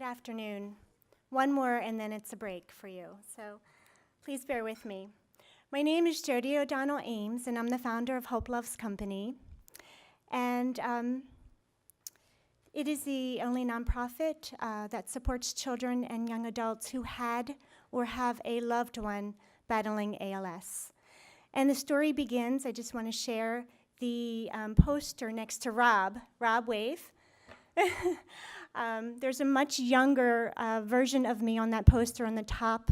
afternoon. One more and then it's a break for you, so please bear with me. My name is Jodi O'Donnell Ames, and I'm the founder of Hope Loves Company. And it is the only nonprofit that supports children and young adults who had or have a loved one battling ALS. And the story begins, I just want to share the poster next to Rob. Rob, wave. There's a much younger version of me on that poster on the top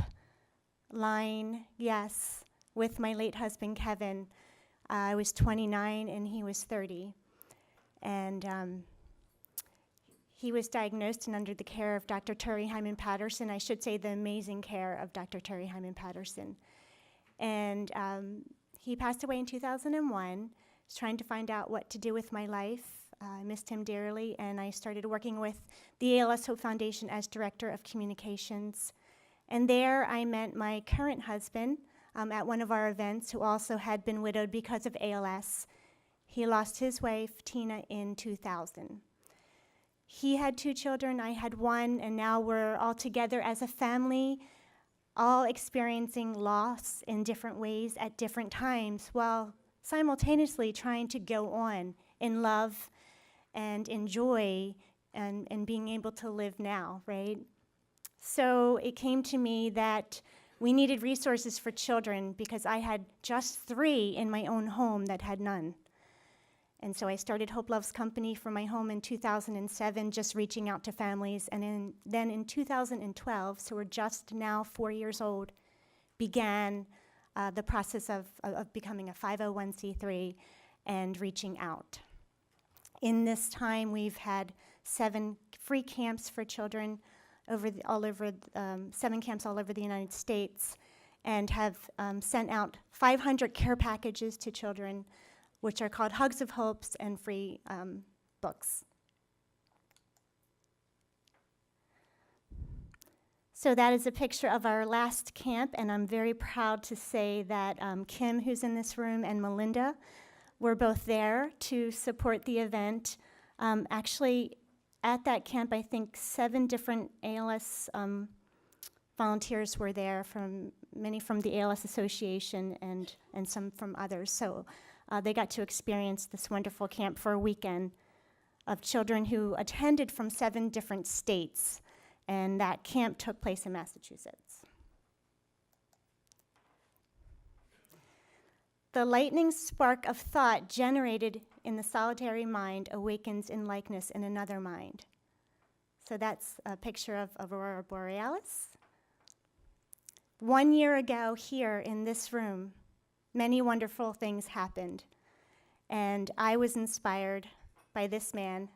line, yes, with my late husband, Kevin. I was 29 and he was 30. And he was diagnosed and under the care of Dr. Terry Hyman Patterson. I should say the amazing care of Dr. Terry Hyman Patterson. And he passed away in 2001. I was trying to find out what to do with my life. I missed him dearly, and I started working with the ALS Hope Foundation as Director of Communications. And there I met my current husband at one of our events, who also had been widowed because of ALS. He lost his wife, Tina, in 2000. He had 2 children, I had 1, and now we're all together as a family, all experiencing loss in different ways at different times, while simultaneously trying to go on in love and enjoy and being able to live now, right? So it came to me that we needed resources for children because I had just 3 in my own home that had none. And so I started Hope Loves Company for my home in 2007, just reaching out to families. And then in 2012, so we're just now 4 years old, began the process of becoming a 501c3 and reaching out. In this time, we've had 7 free camps for children all over 7 camps all over the United States, and have sent out 500 care packages to children, which are called Hugs of Hopes, and free books. So that is a picture of our last camp, and I'm very proud to say that Kim, who's in this room, and Melinda were both there to support the event. Actually, at that camp, I think 7 different ALS volunteers were there, many from the ALS Association and some from others. So they got to experience this wonderful camp for a weekend of children who attended from 7 different states, and that camp took place in Massachusetts. The lightning spark of thought generated in the solitary mind awakens in likeness in another mind. So that's a picture of Aurora Borealis. 1 year ago here in this room, many wonderful things happened. And I was inspired by this man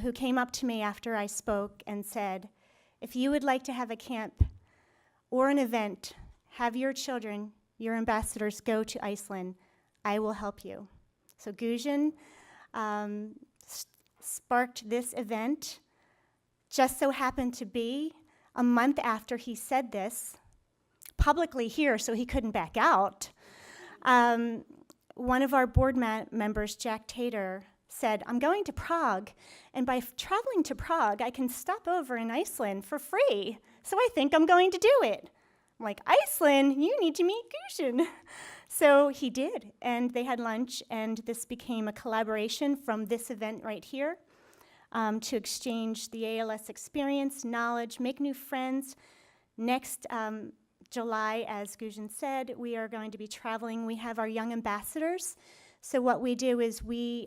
who came up to me after I spoke and said, if you would like to have a camp or an event, have your children, your ambassadors, go to Iceland. I will help you. So Gujan sparked this event. Just so happened to be a month after he said this, publicly here, so he couldn't back out. One of our board members, Jack Tater, said, I'm going to Prague, and by traveling to Prague, I can stop over in Iceland for free. So I think I'm going to do it. I'm like, Iceland, you need to meet Gujan. So he did, and they had lunch, and this became a collaboration from this event right here to exchange the ALS experience, knowledge, make new friends. Next July, as Gujan said, we are going to be traveling. We have our young ambassadors. So what we do is we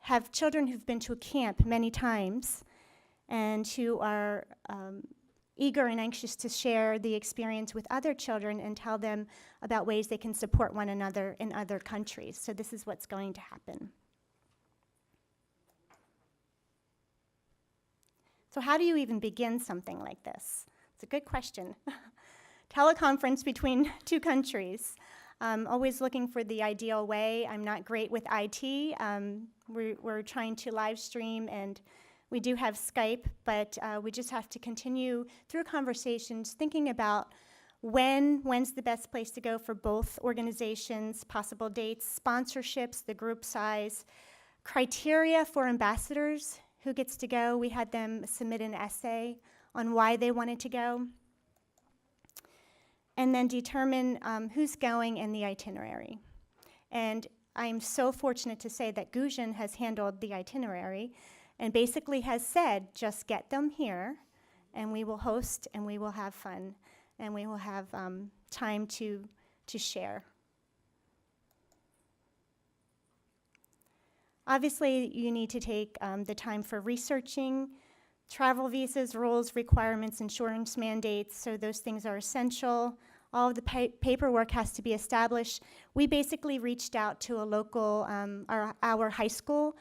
have children who've been to a camp many times and who are eager and anxious to share the experience with other children and tell them about ways they can support one another in other countries. So this is what's going to happen. So how do you even begin something like this? It's a good question. Teleconference between 2 countries. Always looking for the ideal way. I'm not great with IT. We're trying to live stream, and we do have Skype, but we just have to continue through conversations thinking about when's the best place to go for both organizations, possible dates, sponsorships, the group size, criteria for ambassadors. who gets to go. We had them submit an essay on why they wanted to go, and then determine who's going and the itinerary. And I'm so fortunate to say that Gujan has handled the itinerary and basically has said, just get them here, and we will host, and we will have fun, and we will have time to share. Obviously, you need to take the time for researching travel visas, rules, requirements, insurance mandates, so those things are essential. All of the paperwork has to be established. We basically reached out to a local, our high school,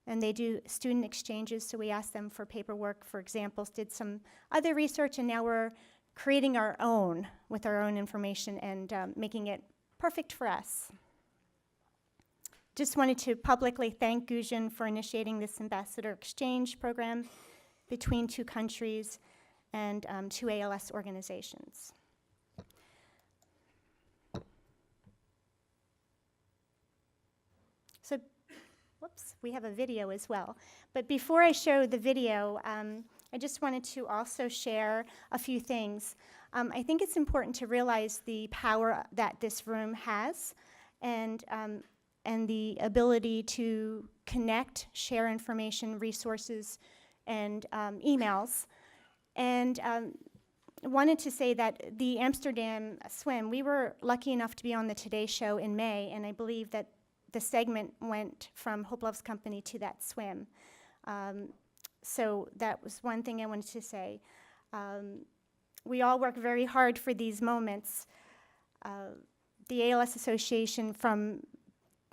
and they do student exchanges, so we asked them for paperwork, for examples, did some other research, and now we're creating our own with our own information and making it perfect for us. Just wanted to publicly thank Gujan for initiating this ambassador exchange program between two countries and two ALS organizations. So, whoops, we have a video as well. But before I show the video, I just wanted to also share a few things. I think it's important to realize the power that this room has, and the ability to connect, share information, resources, and emails. And wanted to say that the Amsterdam swim, we were lucky enough to be on the Today Show in May, and I believe that the segment went from Hope Loves Company to that swim. So that was one thing I wanted to say. We all work very hard for these moments. The ALS Association from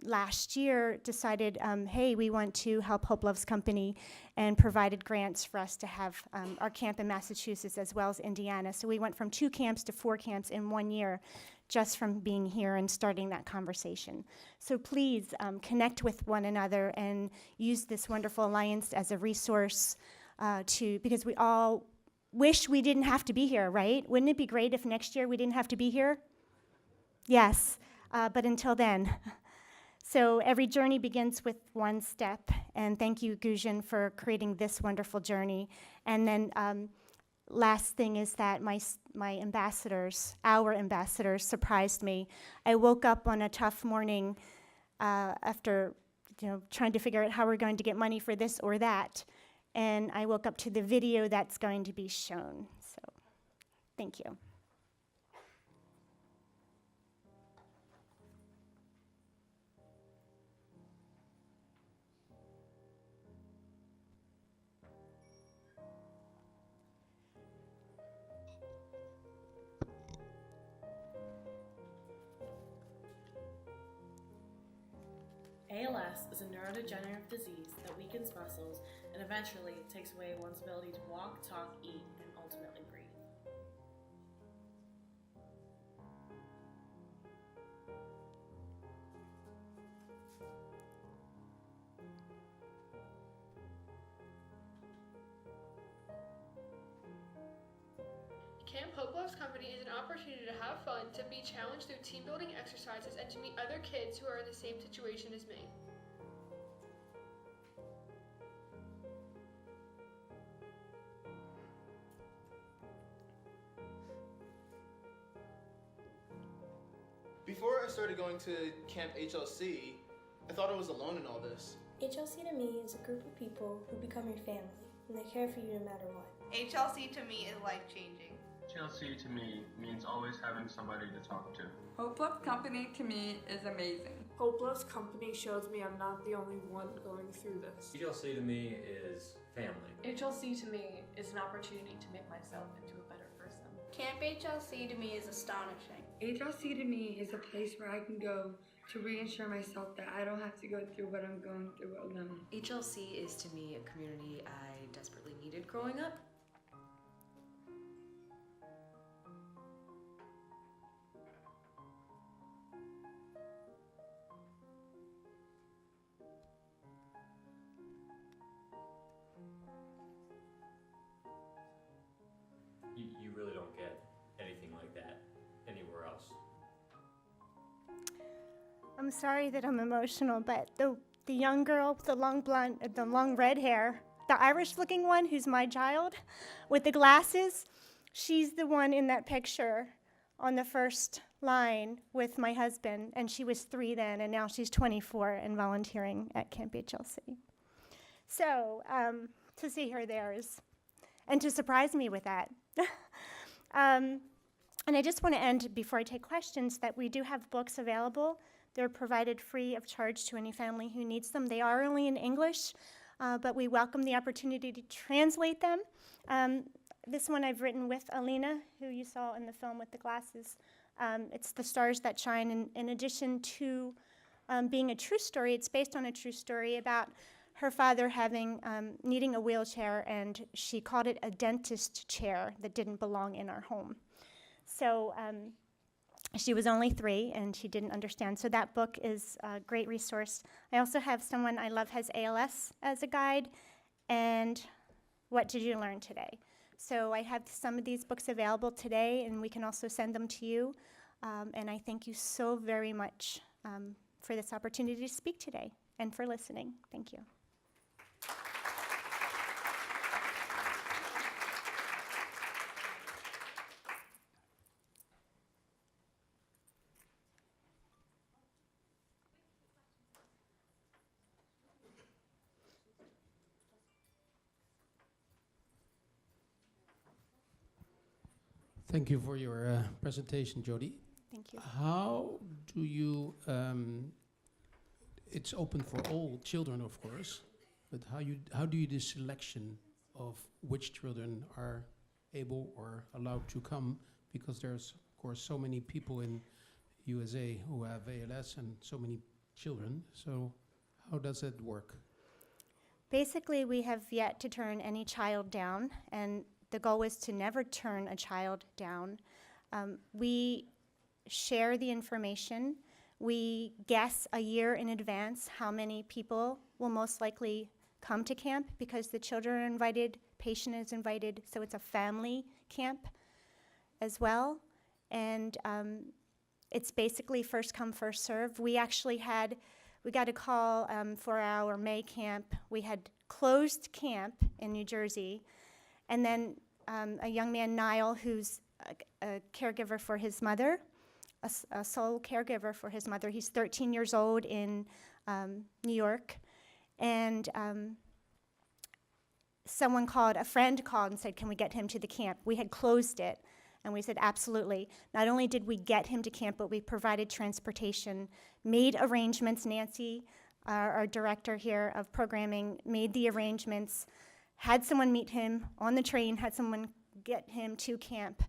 last year decided, hey, we want to help Hope Loves Company, and provided grants for us to have our camp in Massachusetts as well as Indiana. So we went from 2 camps to 4 camps in 1 year, just from being here and starting that conversation. So please connect with one another and use this wonderful alliance as a resource because we all wish we didn't have to be here, right? Wouldn't it be great if next year we didn't have to be here? Yes, but until then. So every journey begins with one step, and thank you, Gujan, for creating this wonderful journey. And then last thing is that my ambassadors, our ambassadors, surprised me. I woke up on a tough morning after trying to figure out how we're going to get money for this or that, and I woke up to the video that's going to be shown. So thank you. ALS is a neurodegenerative disease that weakens muscles and eventually takes away one's ability to walk, talk, eat, and ultimately breathe. Camp Hope Loves Company is an opportunity to have fun, to be challenged through team building exercises, and to meet other kids who are in the same situation as me. Before I started going to Camp HLC, I thought I was alone in all this. HLC to me is a group of people who become your family, and they care for you no matter what. HLC to me is life-changing. HLC to me means always having somebody to talk to. Hope Loves Company to me is amazing. Hope Loves Company shows me I'm not the only one going through this. HLC to me is family. HLC to me is an opportunity to make myself into a better person. Camp HLC to me is astonishing. HLC to me is a place where I can go to reassure myself that I don't have to go through what I'm going through alone. HLC is to me a community I desperately needed growing up. You really don't get anything like that anywhere else. I'm sorry that I'm emotional, but the young girl with the long blonde, the long red hair, the Irish-looking one, who's my child, with the glasses, she's the one in that picture on the first line with my husband, and she was 3 then, and now she's 24 and volunteering at Camp HLC. So to see her there is, and to surprise me with that. And I just want to end, before I take questions, that we do have books available. They're provided free of charge to any family who needs them. They are only in English, but we welcome the opportunity to translate them. This one I've written with Alina, who you saw in the film with the glasses. It's The Stars That Shine. And in addition to being a true story, it's based on a true story about her father needing a wheelchair, and she called it a dentist chair that didn't belong in our home. So she was only 3, and she didn't understand. So that book is a great resource. I also have Someone I Love Has ALS as a guide, and What Did You Learn Today? So I have some of these books available today, and we can also send them to you. And I thank you so very much for this opportunity to speak today and for listening. Thank you. Thank you for your presentation, Jodi. Thank you. How do you, it's open for all children, of course, but how do you do selection of which children are able or allowed to come? Because there's, of course, so many people in USA who have ALS and so many children. So how does it work? Basically, we have yet to turn any child down, and the goal is to never turn a child down. We share the information. We guess a year in advance how many people will most likely come to camp, because the children are invited, patient is invited, so it's a family camp as well. And it's basically first come, first serve. We got a call for our May camp. We had closed camp in New Jersey, and then a young man, Niall, who's a caregiver for his mother, a sole caregiver for his mother. He's 13 years old in New York. And a friend called and said, can we get him to the camp? We had closed it, and we said, absolutely. Not only did we get him to camp, but we provided transportation, made arrangements. Nancy, our director here of programming, made the arrangements, had someone meet him on the train, had someone get him to camp.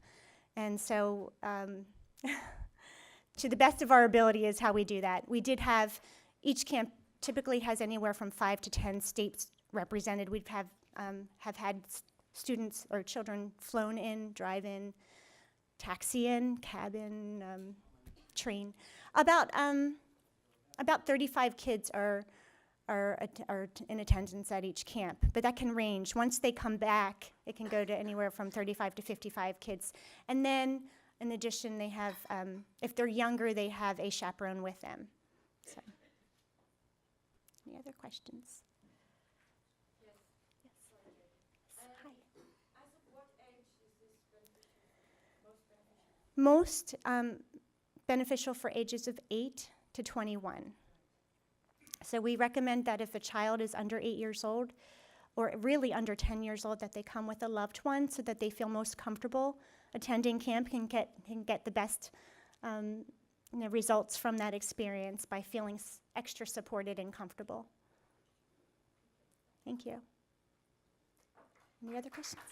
And so to the best of our ability is how we do that. We did have, each camp typically has anywhere from 5 to 10 states represented. We've have had students or children flown in, drive in, taxi in, cab in, train. About 35 kids are in attendance at each camp, but that can range. Once they come back, it can go to anywhere from 35 to 55 kids. And then, in addition, they have, if they're younger, they have a chaperone with them. So, any other questions? Yes. Hi. As of what age is this most beneficial for ages of 8 to 21. So we recommend that if a child is under 8 years old, or really under 10 years old, that they come with a loved one so that they feel most comfortable attending camp, can get the best results from that experience by feeling extra supported and comfortable. Thank you. Any other questions?